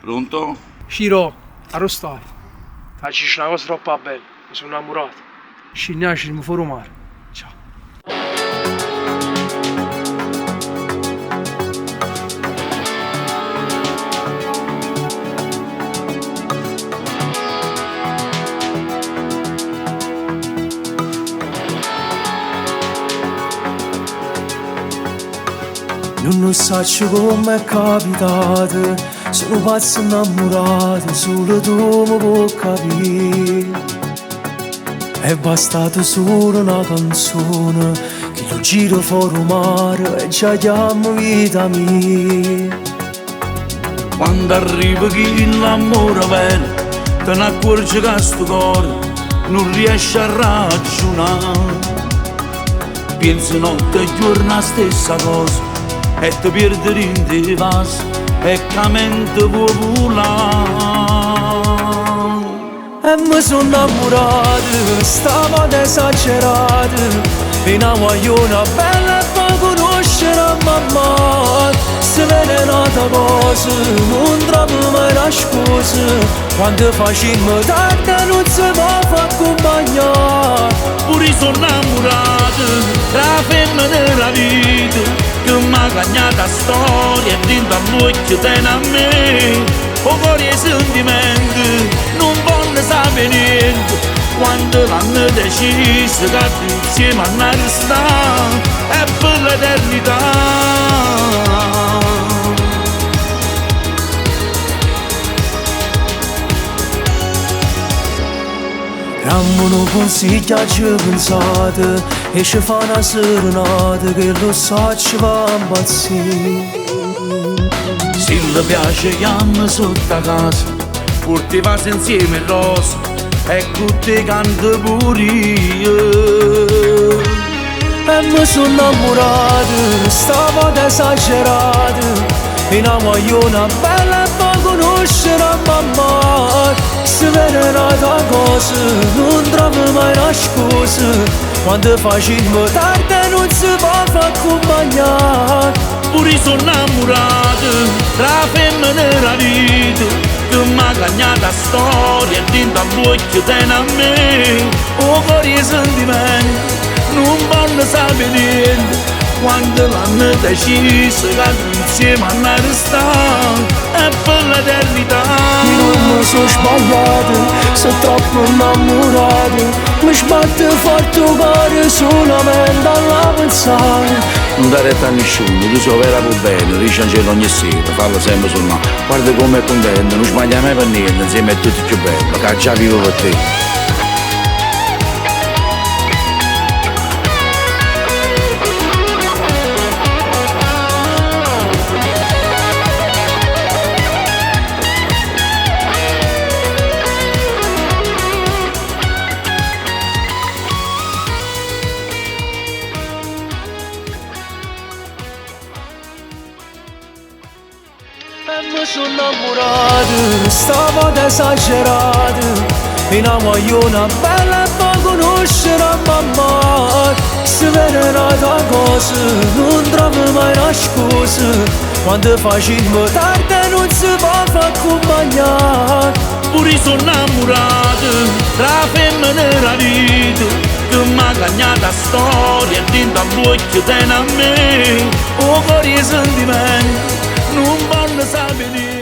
Pronto? Ciro, arrostai. Facci una cosa troppo bella. Mi sono innamorato. Scendiaci, mi fuori mare. Ciao. Non so come è capitato, sono pazzo innamorato, solo tu mi puoi capire. È bastato solo una canzone, che lo giro fuori mare e già chiamo vita mia. Quando arriva chi innamora vero, te ne accorgi che sto cuore non riesce a ragionare. Pensi notte e giorno la stessa cosa e ti perdi in te vas e che mente può volare. E mi sono innamorato, stavolta esagerato, e una guagliona bella e poi conoscere a mamma. Se vede un'altra cosa, non trovo mai la scusa, quando facciamo tardi non si può far accompagnare. Pure io sono innamorato tra femmina della vita, che mi ha cagnata storia e dentro all'occhio tiene a me. O cuore e sentimenti non voglio sapere niente, quando l'hanno deciso che insieme a una restare è per l'eternità. Rammo non consiglia ci pensate, e ci fa una serenata che lo so ci va a impazzire. Se le piace chiama sotto a casa, portiva insieme rosa e con te canto pure io. E mi sono innamorato, stavolta esagerato, e una guagliona bella e poi conoscere a mamma. Se vede un'altra cosa, non trovo mai la scusa, quando facciamo tardi non si può far accompagnare. Pure io sono innamorato tra femmina della vita, che mi ha cagnata storia e dentro all'occhio tiene a me. O cuore e sentimenti non voglio sapere niente, quando l'hanno deciso che insieme a una restare è per l'eternità. Non mi sono sbagliato, sono troppo innamorato, mi sbatte forte il cuore solamente alla pensare. Non dare retta a nessuno, tu sei vera per bene, dice Angelo ogni sera, fallo sempre sul mare. Guarda come è contento, non sbaglia mai per niente, insieme a tutti più bello, che già vivo per te. Mi sono innamorato, stavolta esagerato, e una guagliona bella e poi conoscere a mamma. Se vede un'altra cosa, non trovo mai la scusa, quando facciamo tardi non si può far accompagnare. Pure io sono innamorato tra femmina della vita, che mi ha cagnata storia e dentro all'occhio tiene a me. O cuore e sentimenti non voglio sapere niente.